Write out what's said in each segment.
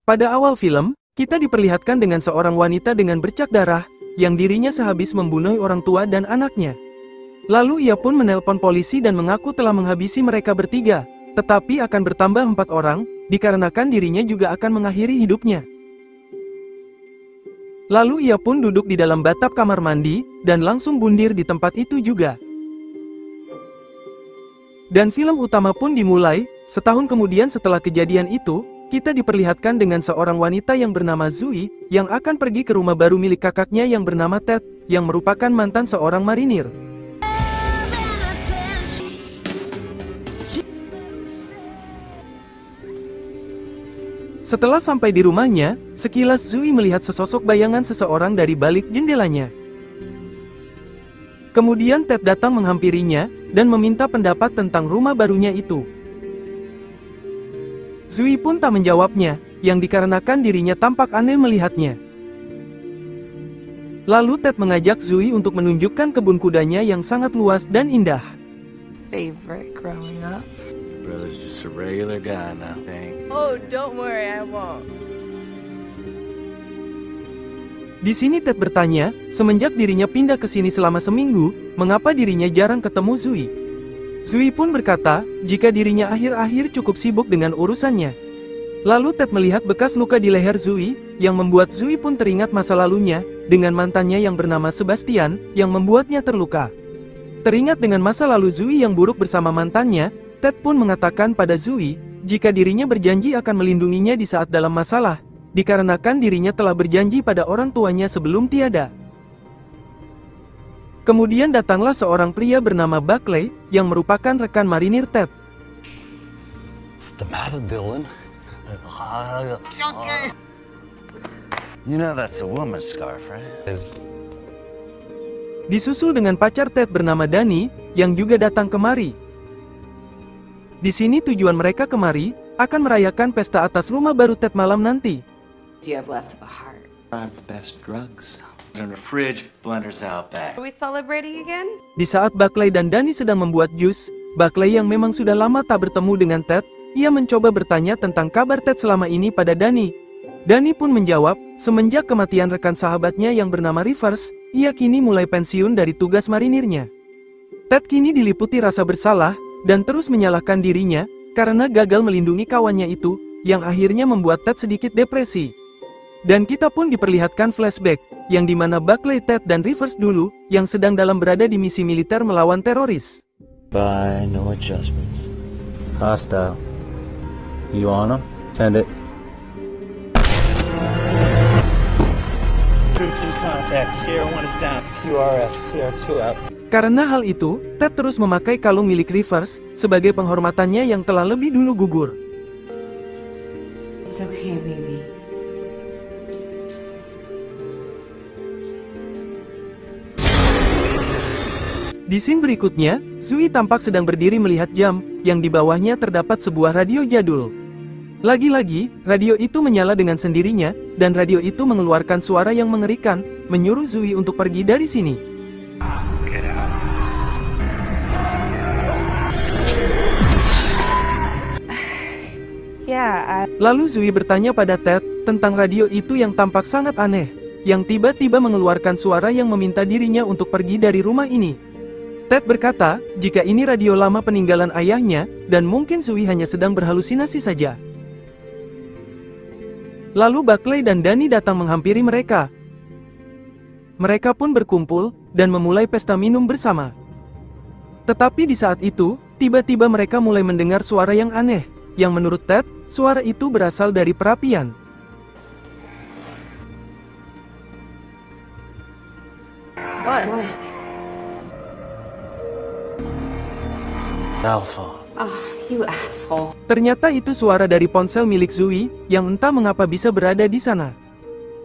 Pada awal film, kita diperlihatkan dengan seorang wanita dengan bercak darah, yang dirinya sehabis membunuh orang tua dan anaknya. Lalu ia pun menelpon polisi dan mengaku telah menghabisi mereka bertiga, tetapi akan bertambah 4 orang, dikarenakan dirinya juga akan mengakhiri hidupnya. Lalu ia pun duduk di dalam bathtub kamar mandi, dan langsung bundir di tempat itu juga. Dan film utama pun dimulai. Setahun kemudian setelah kejadian itu, kita diperlihatkan dengan seorang wanita yang bernama Zoe, yang akan pergi ke rumah baru milik kakaknya yang bernama Ted, yang merupakan mantan seorang marinir. Setelah sampai di rumahnya, sekilas Zoe melihat sesosok bayangan seseorang dari balik jendelanya. Kemudian Ted datang menghampirinya, dan meminta pendapat tentang rumah barunya itu. Zoe pun tak menjawabnya, yang dikarenakan dirinya tampak aneh melihatnya. Lalu Ted mengajak Zoe untuk menunjukkan kebun kudanya yang sangat luas dan indah. Favorite growing up? Brother's just a regular guy now, thank. Oh, don't worry, I won't. Di sini Ted bertanya, semenjak dirinya pindah ke sini selama seminggu, mengapa dirinya jarang ketemu Zoe. Zoe pun berkata, jika dirinya akhir-akhir cukup sibuk dengan urusannya. Lalu Ted melihat bekas luka di leher Zoe, yang membuat Zoe pun teringat masa lalunya, dengan mantannya yang bernama Sebastian, yang membuatnya terluka. Teringat dengan masa lalu Zoe yang buruk bersama mantannya, Ted pun mengatakan pada Zoe, jika dirinya berjanji akan melindunginya di saat dalam masalah, dikarenakan dirinya telah berjanji pada orang tuanya sebelum tiada. Kemudian datanglah seorang pria bernama Buckley, yang merupakan rekan marinir Ted. What's the matter, Dylan? Okay. You know that's a woman's scarf, right? Disusul dengan pacar Ted bernama Danny, yang juga datang kemari. Di sini tujuan mereka kemari, akan merayakan pesta atas rumah baru Ted malam nanti. You have less of a heart. Our best drugs. In the fridge, blenders out back. Are we celebrating again? Di saat Buckley dan Danny sedang membuat jus, Buckley yang memang sudah lama tak bertemu dengan Ted, ia mencoba bertanya tentang kabar Ted selama ini pada Danny. Danny pun menjawab, semenjak kematian rekan sahabatnya yang bernama Rivers, ia kini mulai pensiun dari tugas marinirnya. Ted kini diliputi rasa bersalah, dan terus menyalahkan dirinya, karena gagal melindungi kawannya itu, yang akhirnya membuat Ted sedikit depresi. Dan kita pun diperlihatkan flashback, yang dimana Buckley, Ted, dan Rivers dulu, yang sedang dalam berada di misi militer melawan teroris. Bye, no adjustments. Hostile. You on 'em? Send it. Troops in contact. Sierra 1 is down. QRF, CR2 out. Karena hal itu, Ted terus memakai kalung milik Rivers, sebagai penghormatannya yang telah lebih dulu gugur. It's okay, baby. Di scene berikutnya, Zoe tampak sedang berdiri melihat jam, yang di bawahnya terdapat sebuah radio jadul. Lagi-lagi, radio itu menyala dengan sendirinya, dan radio itu mengeluarkan suara yang mengerikan, menyuruh Zoe untuk pergi dari sini. Lalu Zoe bertanya pada Ted, tentang radio itu yang tampak sangat aneh, yang tiba-tiba mengeluarkan suara yang meminta dirinya untuk pergi dari rumah ini. Ted berkata, jika ini radio lama peninggalan ayahnya, dan mungkin Zoe hanya sedang berhalusinasi saja. Lalu Buckley dan Danny datang menghampiri mereka. Mereka pun berkumpul, dan memulai pesta minum bersama. Tetapi di saat itu, tiba-tiba mereka mulai mendengar suara yang aneh, yang menurut Ted, suara itu berasal dari perapian. What? Alpha. You asshole. Ternyata itu suara dari ponsel milik Zoe, yang entah mengapa bisa berada di sana.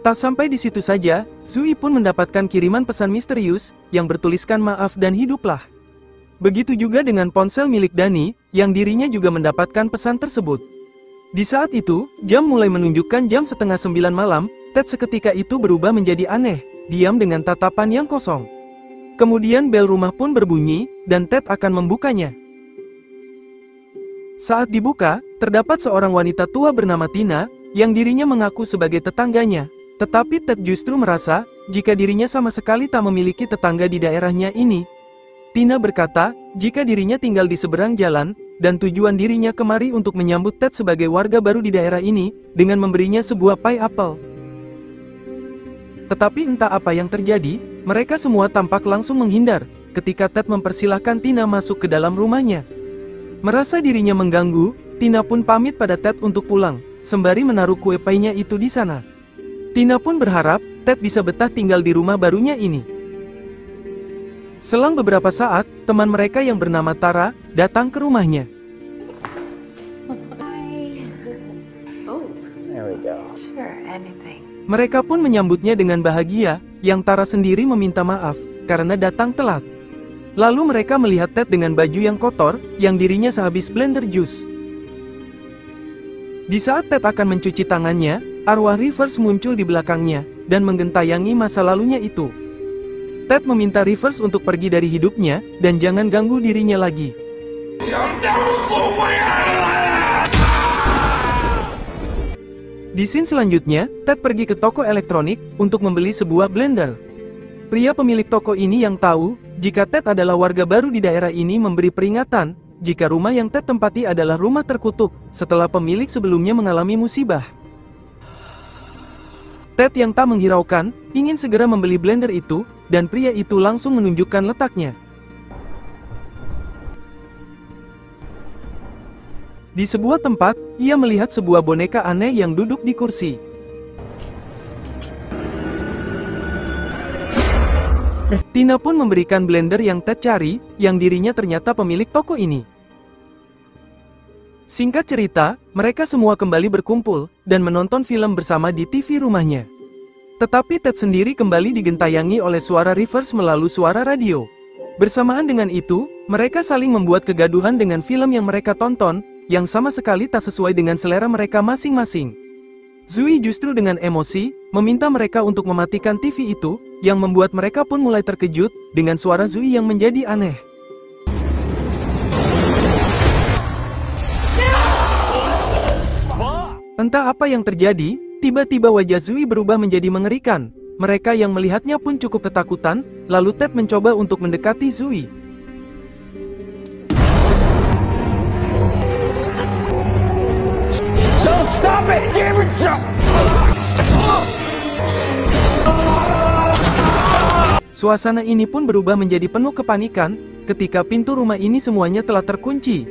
Tak sampai di situ saja, Zoe pun mendapatkan kiriman pesan misterius, yang bertuliskan maaf dan hiduplah. Begitu juga dengan ponsel milik Danny, yang dirinya juga mendapatkan pesan tersebut. Di saat itu, jam mulai menunjukkan jam 8:30 malam, Ted seketika itu berubah menjadi aneh, diam dengan tatapan yang kosong. Kemudian bel rumah pun berbunyi, dan Ted akan membukanya. Saat dibuka, terdapat seorang wanita tua bernama Tina, yang dirinya mengaku sebagai tetangganya. Tetapi Ted justru merasa, jika dirinya sama sekali tak memiliki tetangga di daerahnya ini. Tina berkata, jika dirinya tinggal di seberang jalan, dan tujuan dirinya kemari untuk menyambut Ted sebagai warga baru di daerah ini, dengan memberinya sebuah pie apple. Tetapi entah apa yang terjadi, mereka semua tampak langsung menghindar, ketika Ted mempersilahkan Tina masuk ke dalam rumahnya. Merasa dirinya mengganggu, Tina pun pamit pada Ted untuk pulang, sembari menaruh kue pie-nya itu di sana. Tina pun berharap, Ted bisa betah tinggal di rumah barunya ini. Selang beberapa saat, teman mereka yang bernama Tara, datang ke rumahnya. Oh, There we go. sure, anything. Mereka pun menyambutnya dengan bahagia, yang Tara sendiri meminta maaf, karena datang telat. Lalu mereka melihat Ted dengan baju yang kotor, yang dirinya sehabis blender jus. Di saat Ted akan mencuci tangannya, arwah Rivers muncul di belakangnya, dan menggentayangi masa lalunya itu. Ted meminta Rivers untuk pergi dari hidupnya, dan jangan ganggu dirinya lagi. Di scene selanjutnya, Ted pergi ke toko elektronik, untuk membeli sebuah blender. Pria pemilik toko ini yang tahu, jika Ted adalah warga baru di daerah ini memberi peringatan, jika rumah yang Ted tempati adalah rumah terkutuk, setelah pemilik sebelumnya mengalami musibah. Ted yang tak menghiraukan, ingin segera membeli blender itu, dan pria itu langsung menunjukkan letaknya. Di sebuah tempat, ia melihat sebuah boneka aneh yang duduk di kursi. Tina pun memberikan blender yang Ted cari, yang dirinya ternyata pemilik toko ini. Singkat cerita, mereka semua kembali berkumpul, dan menonton film bersama di TV rumahnya. Tetapi Ted sendiri kembali digentayangi oleh suara Rivers melalui suara radio. Bersamaan dengan itu, mereka saling membuat kegaduhan dengan film yang mereka tonton, yang sama sekali tak sesuai dengan selera mereka masing-masing. Zui justru dengan emosi, meminta mereka untuk mematikan TV itu, yang membuat mereka pun mulai terkejut, dengan suara Zui yang menjadi aneh. Entah apa yang terjadi, tiba-tiba wajah Zui berubah menjadi mengerikan. Mereka yang melihatnya pun cukup ketakutan, lalu Ted mencoba untuk mendekati Zui. So stop it! Damn it! Suasana ini pun berubah menjadi penuh kepanikan, ketika pintu rumah ini semuanya telah terkunci.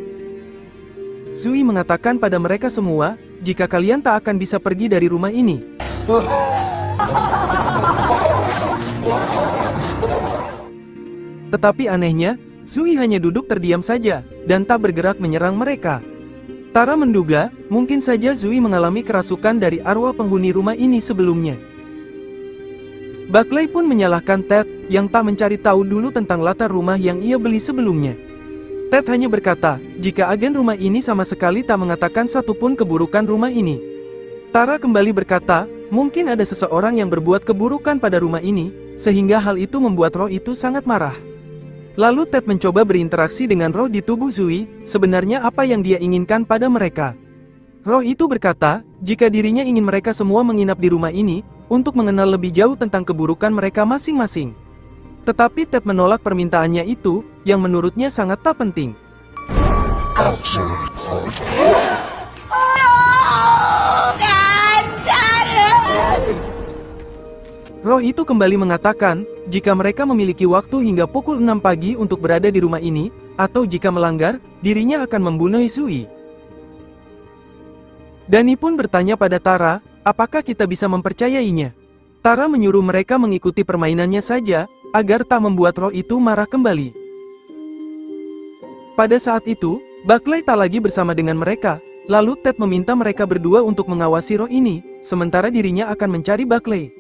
Zui mengatakan pada mereka semua, jika kalian tak akan bisa pergi dari rumah ini. Tetapi anehnya, Zui hanya duduk terdiam saja, dan tak bergerak menyerang mereka. Tara menduga, mungkin saja Zui mengalami kerasukan dari arwah penghuni rumah ini sebelumnya. Buckley pun menyalahkan Ted, yang tak mencari tahu dulu tentang latar rumah yang ia beli sebelumnya. Ted hanya berkata, jika agen rumah ini sama sekali tak mengatakan satupun keburukan rumah ini. Tara kembali berkata, mungkin ada seseorang yang berbuat keburukan pada rumah ini, sehingga hal itu membuat roh itu sangat marah. Lalu Ted mencoba berinteraksi dengan roh di tubuh Zui, sebenarnya apa yang dia inginkan pada mereka. Roh itu berkata, jika dirinya ingin mereka semua menginap di rumah ini, untuk mengenal lebih jauh tentang keburukan mereka masing-masing. Tetapi Ted menolak permintaannya itu, yang menurutnya sangat tak penting. Roh itu kembali mengatakan, jika mereka memiliki waktu hingga pukul 6 pagi untuk berada di rumah ini, atau jika melanggar, dirinya akan membunuh Zui. Danny pun bertanya pada Tara, apakah kita bisa mempercayainya? Tara menyuruh mereka mengikuti permainannya saja, agar tak membuat roh itu marah kembali. Pada saat itu, Buckley tak lagi bersama dengan mereka, lalu Ted meminta mereka berdua untuk mengawasi roh ini, sementara dirinya akan mencari Buckley.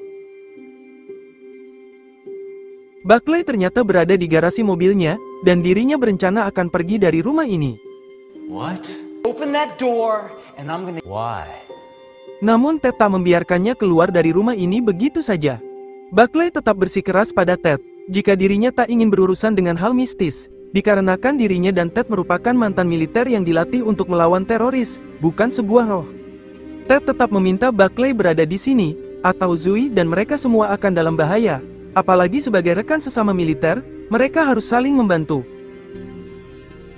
Buckley ternyata berada di garasi mobilnya, dan dirinya berencana akan pergi dari rumah ini. What? Open that door, and I'm gonna... Why? Namun Ted tak membiarkannya keluar dari rumah ini begitu saja. Buckley tetap bersikeras pada Ted, jika dirinya tak ingin berurusan dengan hal mistis, dikarenakan dirinya dan Ted merupakan mantan militer yang dilatih untuk melawan teroris, bukan sebuah roh. Ted tetap meminta Buckley berada di sini, atau Zui dan mereka semua akan dalam bahaya. Apalagi sebagai rekan sesama militer, mereka harus saling membantu.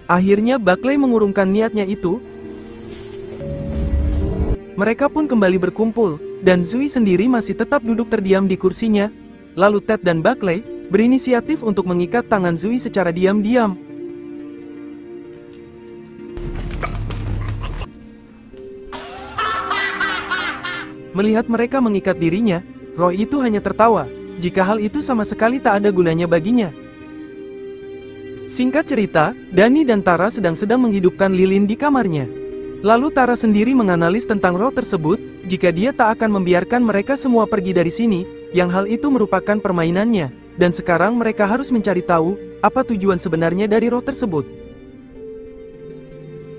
Akhirnya Buckley mengurungkan niatnya itu. Mereka pun kembali berkumpul, dan Zui sendiri masih tetap duduk terdiam di kursinya. Lalu Ted dan Buckley berinisiatif untuk mengikat tangan Zui secara diam-diam. Melihat mereka mengikat dirinya, Roy itu hanya tertawa, jika hal itu sama sekali tak ada gunanya baginya. Singkat cerita, Danny dan Tara sedang menghidupkan lilin di kamarnya. Lalu Tara sendiri menganalisis tentang roh tersebut, jika dia tak akan membiarkan mereka semua pergi dari sini, yang hal itu merupakan permainannya, dan sekarang mereka harus mencari tahu, apa tujuan sebenarnya dari roh tersebut.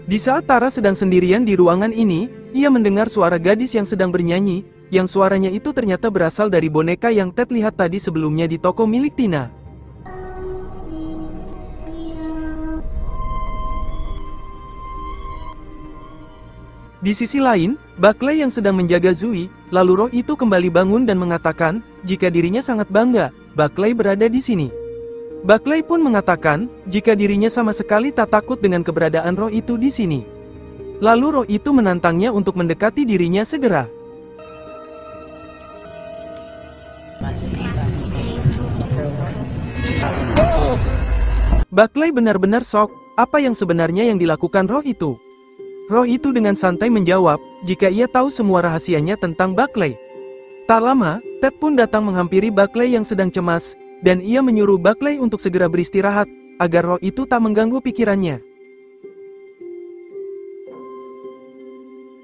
Di saat Tara sedang sendirian di ruangan ini, ia mendengar suara gadis yang sedang bernyanyi, yang suaranya itu ternyata berasal dari boneka yang Ted lihat tadi sebelumnya di toko milik Tina. Di sisi lain, Buckley yang sedang menjaga Zui, lalu roh itu kembali bangun dan mengatakan, jika dirinya sangat bangga, Buckley berada di sini. Buckley pun mengatakan, jika dirinya sama sekali tak takut dengan keberadaan roh itu di sini. Lalu roh itu menantangnya untuk mendekati dirinya segera. Buckley benar-benar shock, apa yang sebenarnya yang dilakukan roh itu? Roh itu dengan santai menjawab, jika ia tahu semua rahasianya tentang Buckley. Tak lama, Ted pun datang menghampiri Buckley yang sedang cemas, dan ia menyuruh Buckley untuk segera beristirahat, agar roh itu tak mengganggu pikirannya.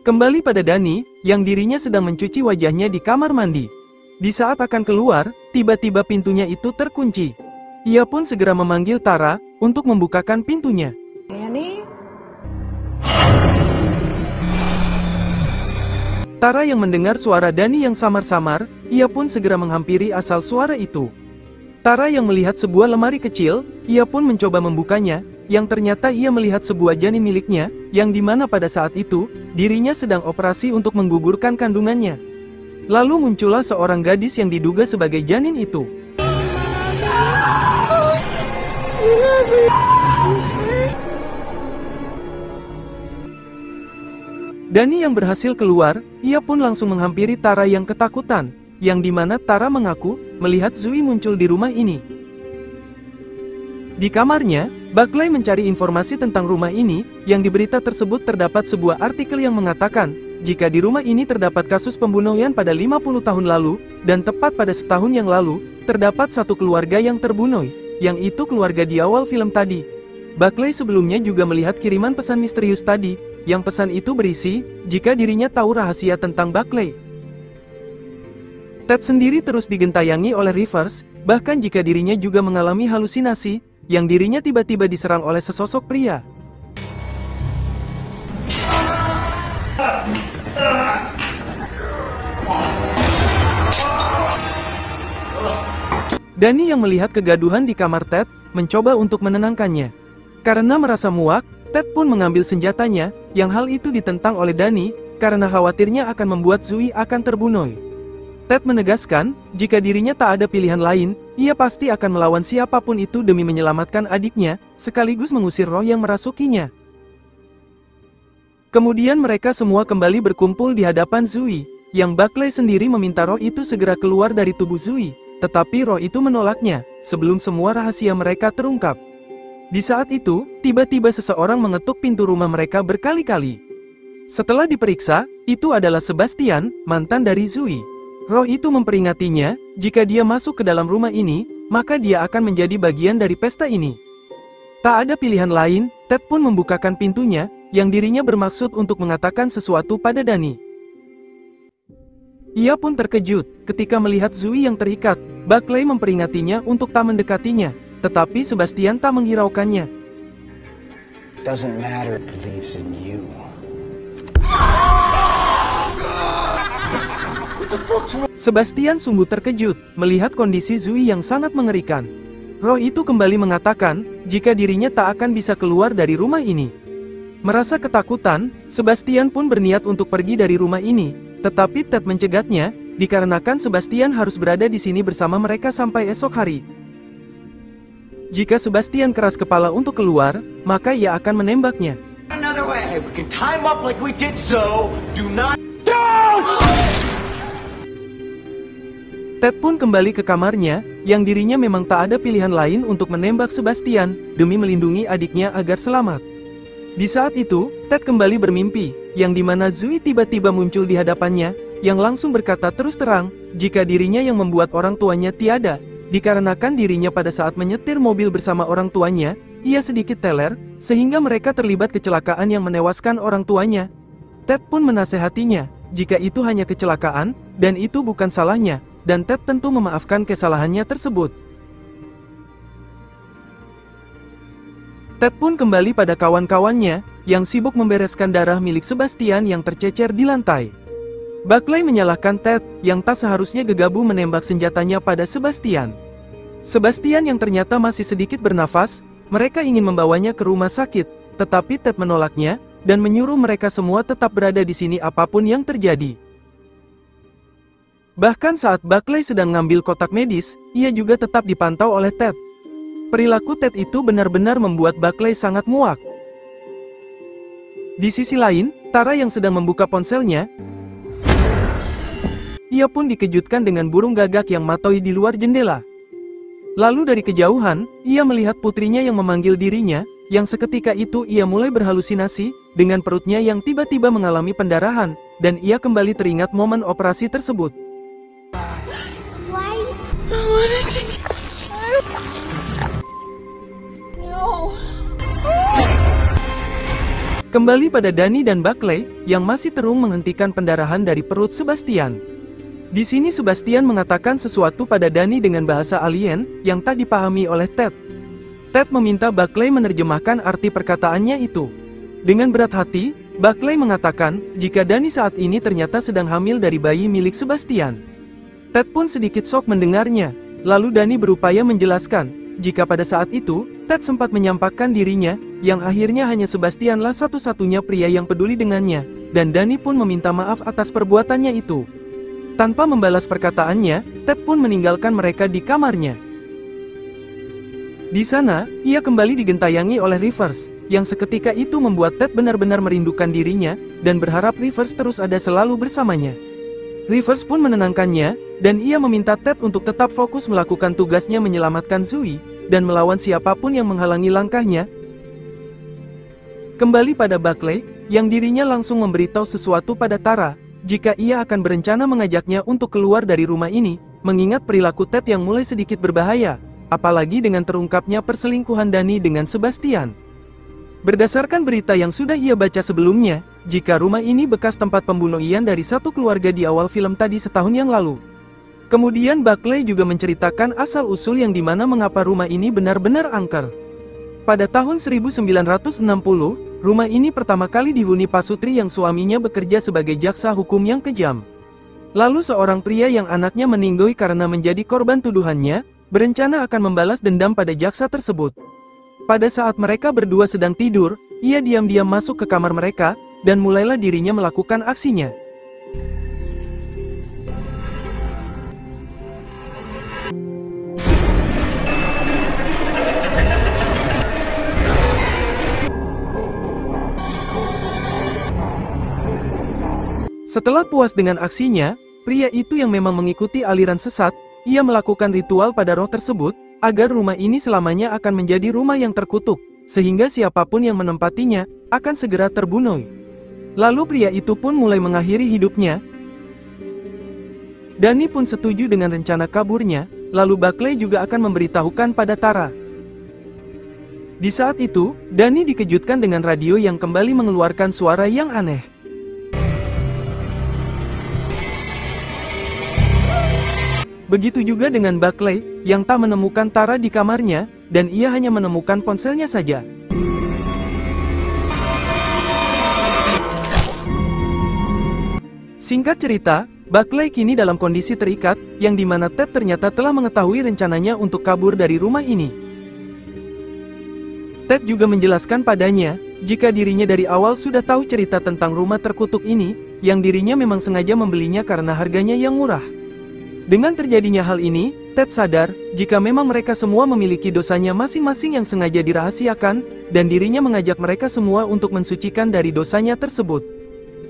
Kembali pada Danny, yang dirinya sedang mencuci wajahnya di kamar mandi. Di saat akan keluar, tiba-tiba pintunya itu terkunci. Ia pun segera memanggil Tara, untuk membukakan pintunya. Danny? Tara yang mendengar suara Danny yang samar-samar, ia pun segera menghampiri asal suara itu. Tara yang melihat sebuah lemari kecil, ia pun mencoba membukanya, yang ternyata ia melihat sebuah janin miliknya, yang dimana pada saat itu, dirinya sedang operasi untuk menggugurkan kandungannya. Lalu muncullah seorang gadis yang diduga sebagai janin itu. Danny yang berhasil keluar, ia pun langsung menghampiri Tara yang ketakutan, yang dimana Tara mengaku, melihat Zui muncul di rumah ini. Di kamarnya, Buckley mencari informasi tentang rumah ini, yang di berita tersebut terdapat sebuah artikel yang mengatakan, jika di rumah ini terdapat kasus pembunuhan pada 50 tahun lalu, dan tepat pada setahun yang lalu, terdapat satu keluarga yang terbunuh, yang itu keluarga di awal film tadi. Buckley sebelumnya juga melihat kiriman pesan misterius tadi, yang pesan itu berisi, jika dirinya tahu rahasia tentang Buckley. Ted sendiri terus digentayangi oleh Rivers, bahkan jika dirinya juga mengalami halusinasi, yang dirinya tiba-tiba diserang oleh sesosok pria. Danny yang melihat kegaduhan di kamar Ted, mencoba untuk menenangkannya. Karena merasa muak, Ted pun mengambil senjatanya, yang hal itu ditentang oleh Danny, karena khawatirnya akan membuat Zui akan terbunuh. Ted menegaskan, jika dirinya tak ada pilihan lain, ia pasti akan melawan siapapun itu demi menyelamatkan adiknya, sekaligus mengusir roh yang merasukinya. Kemudian mereka semua kembali berkumpul di hadapan Zui, yang Buckley sendiri meminta roh itu segera keluar dari tubuh Zui, tetapi roh itu menolaknya, sebelum semua rahasia mereka terungkap. Di saat itu, tiba-tiba seseorang mengetuk pintu rumah mereka berkali-kali. Setelah diperiksa, itu adalah Sebastian, mantan dari Zui. Roh itu memperingatinya, jika dia masuk ke dalam rumah ini, maka dia akan menjadi bagian dari pesta ini. Tak ada pilihan lain, Ted pun membukakan pintunya, yang dirinya bermaksud untuk mengatakan sesuatu pada Danny. Ia pun terkejut, ketika melihat Zui yang terikat. Buckley memperingatinya untuk tak mendekatinya, tetapi Sebastian tak menghiraukannya. Doesn't matter, it believes in you. Sebastian sungguh terkejut, melihat kondisi Zui yang sangat mengerikan. Roh itu kembali mengatakan, jika dirinya tak akan bisa keluar dari rumah ini. Merasa ketakutan, Sebastian pun berniat untuk pergi dari rumah ini, tetapi Ted mencegahnya, dikarenakan Sebastian harus berada di sini bersama mereka sampai esok hari. Jika Sebastian keras kepala untuk keluar, maka ia akan menembaknya. Another way. Hey, we can tie him up like we did, so do not. Ted pun kembali ke kamarnya, yang dirinya memang tak ada pilihan lain untuk menembak Sebastian, demi melindungi adiknya agar selamat. Di saat itu, Ted kembali bermimpi, yang dimana Zui tiba-tiba muncul di hadapannya, yang langsung berkata terus terang, jika dirinya yang membuat orang tuanya tiada, dikarenakan dirinya pada saat menyetir mobil bersama orang tuanya, ia sedikit teler, sehingga mereka terlibat kecelakaan yang menewaskan orang tuanya. Ted pun menasehatinya, jika itu hanya kecelakaan, dan itu bukan salahnya, dan Ted tentu memaafkan kesalahannya tersebut. Ted pun kembali pada kawan-kawannya, yang sibuk membereskan darah milik Sebastian yang tercecer di lantai. Buckley menyalahkan Ted, yang tak seharusnya gegabah menembak senjatanya pada Sebastian. Sebastian yang ternyata masih sedikit bernafas, mereka ingin membawanya ke rumah sakit, tetapi Ted menolaknya, dan menyuruh mereka semua tetap berada di sini apapun yang terjadi. Bahkan saat Buckley sedang ngambil kotak medis, ia juga tetap dipantau oleh Ted. Perilaku Ted itu benar-benar membuat Buckley sangat muak. Di sisi lain, Tara yang sedang membuka ponselnya, ia pun dikejutkan dengan burung gagak yang matoi di luar jendela. Lalu dari kejauhan, ia melihat putrinya yang memanggil dirinya, yang seketika itu ia mulai berhalusinasi, dengan perutnya yang tiba-tiba mengalami pendarahan, dan ia kembali teringat momen operasi tersebut. Kembali pada Danny dan Buckley, yang masih terus menghentikan pendarahan dari perut Sebastian. Di sini Sebastian mengatakan sesuatu pada Danny dengan bahasa alien, yang tak dipahami oleh Ted. Ted meminta Buckley menerjemahkan arti perkataannya itu. Dengan berat hati, Buckley mengatakan, jika Danny saat ini ternyata sedang hamil dari bayi milik Sebastian. Ted pun sedikit shock mendengarnya, lalu Danny berupaya menjelaskan, jika pada saat itu, Ted sempat menyampaikan dirinya, yang akhirnya hanya Sebastianlah satu-satunya pria yang peduli dengannya, dan Danny pun meminta maaf atas perbuatannya itu. Tanpa membalas perkataannya, Ted pun meninggalkan mereka di kamarnya. Di sana, ia kembali digentayangi oleh Rivers, yang seketika itu membuat Ted benar-benar merindukan dirinya, dan berharap Rivers terus ada selalu bersamanya. Rivers pun menenangkannya, dan ia meminta Ted untuk tetap fokus melakukan tugasnya menyelamatkan Zui, dan melawan siapapun yang menghalangi langkahnya. Kembali pada Buckley, yang dirinya langsung memberitahu sesuatu pada Tara, jika ia akan berencana mengajaknya untuk keluar dari rumah ini, mengingat perilaku Ted yang mulai sedikit berbahaya, apalagi dengan terungkapnya perselingkuhan Danny dengan Sebastian. Berdasarkan berita yang sudah ia baca sebelumnya, jika rumah ini bekas tempat pembunuhan dari satu keluarga di awal film tadi setahun yang lalu. Kemudian Buckley juga menceritakan asal-usul yang dimana mengapa rumah ini benar-benar angker. Pada tahun 1960, rumah ini pertama kali dihuni pasutri yang suaminya bekerja sebagai jaksa hukum yang kejam. Lalu seorang pria yang anaknya meninggal karena menjadi korban tuduhannya, berencana akan membalas dendam pada jaksa tersebut. Pada saat mereka berdua sedang tidur, ia diam-diam masuk ke kamar mereka, dan mulailah dirinya melakukan aksinya. Setelah puas dengan aksinya, pria itu yang memang mengikuti aliran sesat, ia melakukan ritual pada roh tersebut, agar rumah ini selamanya akan menjadi rumah yang terkutuk, sehingga siapapun yang menempatinya, akan segera terbunuh. Lalu pria itu pun mulai mengakhiri hidupnya. Danny pun setuju dengan rencana kaburnya, lalu Buckley juga akan memberitahukan pada Tara. Di saat itu, Danny dikejutkan dengan radio yang kembali mengeluarkan suara yang aneh. Begitu juga dengan Buckley, yang tak menemukan Tara di kamarnya, dan ia hanya menemukan ponselnya saja. Singkat cerita, Buckley kini dalam kondisi terikat, yang dimana Ted ternyata telah mengetahui rencananya untuk kabur dari rumah ini. Ted juga menjelaskan padanya, jika dirinya dari awal sudah tahu cerita tentang rumah terkutuk ini, yang dirinya memang sengaja membelinya karena harganya yang murah. Dengan terjadinya hal ini, Ted sadar, jika memang mereka semua memiliki dosanya masing-masing yang sengaja dirahasiakan, dan dirinya mengajak mereka semua untuk mensucikan dari dosanya tersebut.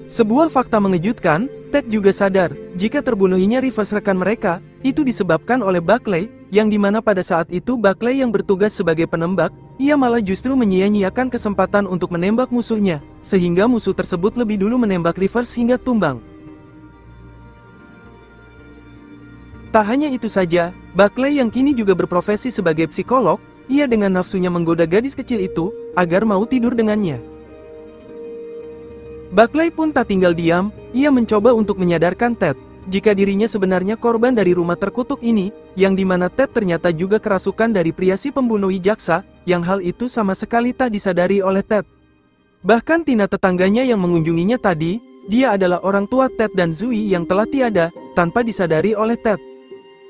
Sebuah fakta mengejutkan, Ted juga sadar, jika terbunuhnya Rivers rekan mereka, itu disebabkan oleh Buckley, yang dimana pada saat itu Buckley yang bertugas sebagai penembak, ia malah justru menyia-nyiakan kesempatan untuk menembak musuhnya, sehingga musuh tersebut lebih dulu menembak Rivers hingga tumbang. Tak hanya itu saja, Buckley yang kini juga berprofesi sebagai psikolog, ia dengan nafsunya menggoda gadis kecil itu, agar mau tidur dengannya. Buckley pun tak tinggal diam, ia mencoba untuk menyadarkan Ted, jika dirinya sebenarnya korban dari rumah terkutuk ini, yang dimana Ted ternyata juga kerasukan dari pria si pembunuh jaksa, yang hal itu sama sekali tak disadari oleh Ted. Bahkan Tina tetangganya yang mengunjunginya tadi, dia adalah orang tua Ted dan Zoe yang telah tiada, tanpa disadari oleh Ted.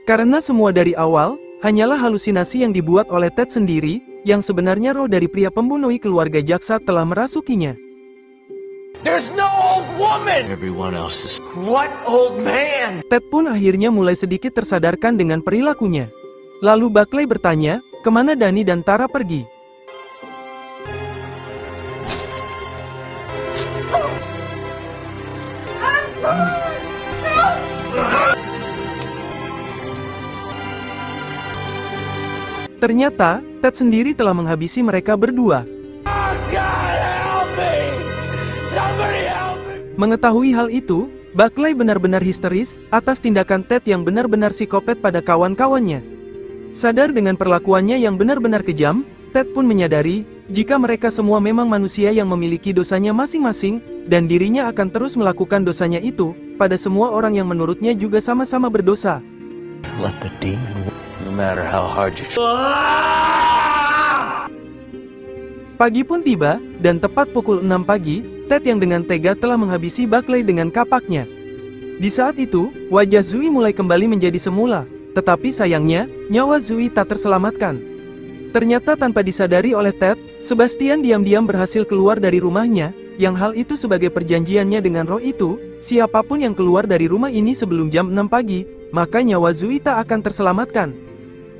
Karena semua dari awal, hanyalah halusinasi yang dibuat oleh Ted sendiri, yang sebenarnya roh dari pria pembunuh keluarga jaksa telah merasukinya. There's no old woman! Everyone else is. What old man? Ted pun akhirnya mulai sedikit tersadarkan dengan perilakunya. Lalu Buckley bertanya, kemana Danny dan Tara pergi? Ternyata, Ted sendiri telah menghabisi mereka berdua. Mengetahui hal itu, Buckley benar-benar histeris atas tindakan Ted yang benar-benar psikopat pada kawan-kawannya. Sadar dengan perlakuannya yang benar-benar kejam, Ted pun menyadari, jika mereka semua memang manusia yang memiliki dosanya masing-masing, dan dirinya akan terus melakukan dosanya itu, pada semua orang yang menurutnya juga sama-sama berdosa. Let the demon. No matter how hard you try. Pagi pun tiba, dan tepat pukul 6 pagi, Ted yang dengan tega telah menghabisi Buckley dengan kapaknya. Di saat itu, wajah Zoe mulai kembali menjadi semula, tetapi sayangnya, nyawa Zoe tak terselamatkan. Ternyata tanpa disadari oleh Ted, Sebastian diam-diam berhasil keluar dari rumahnya, yang hal itu sebagai perjanjiannya dengan roh itu, siapapun yang keluar dari rumah ini sebelum jam 6 pagi, maka nyawa Zoe tak akan terselamatkan.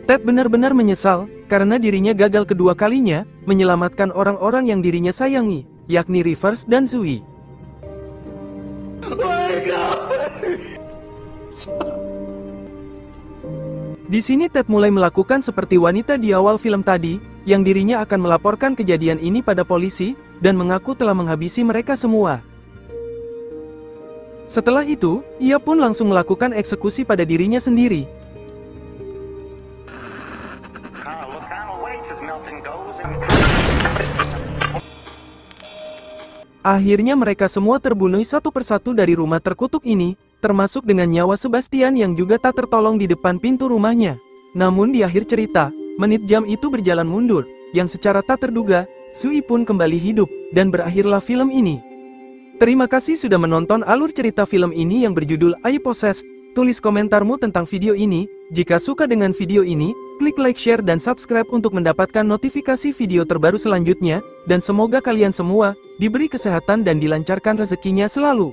Ted benar-benar menyesal, karena dirinya gagal kedua kalinya, menyelamatkan orang-orang yang dirinya sayangi, yakni Rivers dan Zoe. Di sini Ted mulai melakukan seperti wanita di awal film tadi, yang dirinya akan melaporkan kejadian ini pada polisi, dan mengaku telah menghabisi mereka semua. Setelah itu, ia pun langsung melakukan eksekusi pada dirinya sendiri. Akhirnya mereka semua terbunuh satu persatu dari rumah terkutuk ini, termasuk dengan nyawa Sebastian yang juga tak tertolong di depan pintu rumahnya. Namun di akhir cerita, menit jam itu berjalan mundur, yang secara tak terduga, Zoe pun kembali hidup, dan berakhirlah film ini. Terima kasih sudah menonton alur cerita film ini yang berjudul I Possessed. Tulis komentarmu tentang video ini. Jika suka dengan video ini, klik like, share, dan subscribe untuk mendapatkan notifikasi video terbaru selanjutnya. Dan semoga kalian semua diberi kesehatan dan dilancarkan rezekinya selalu.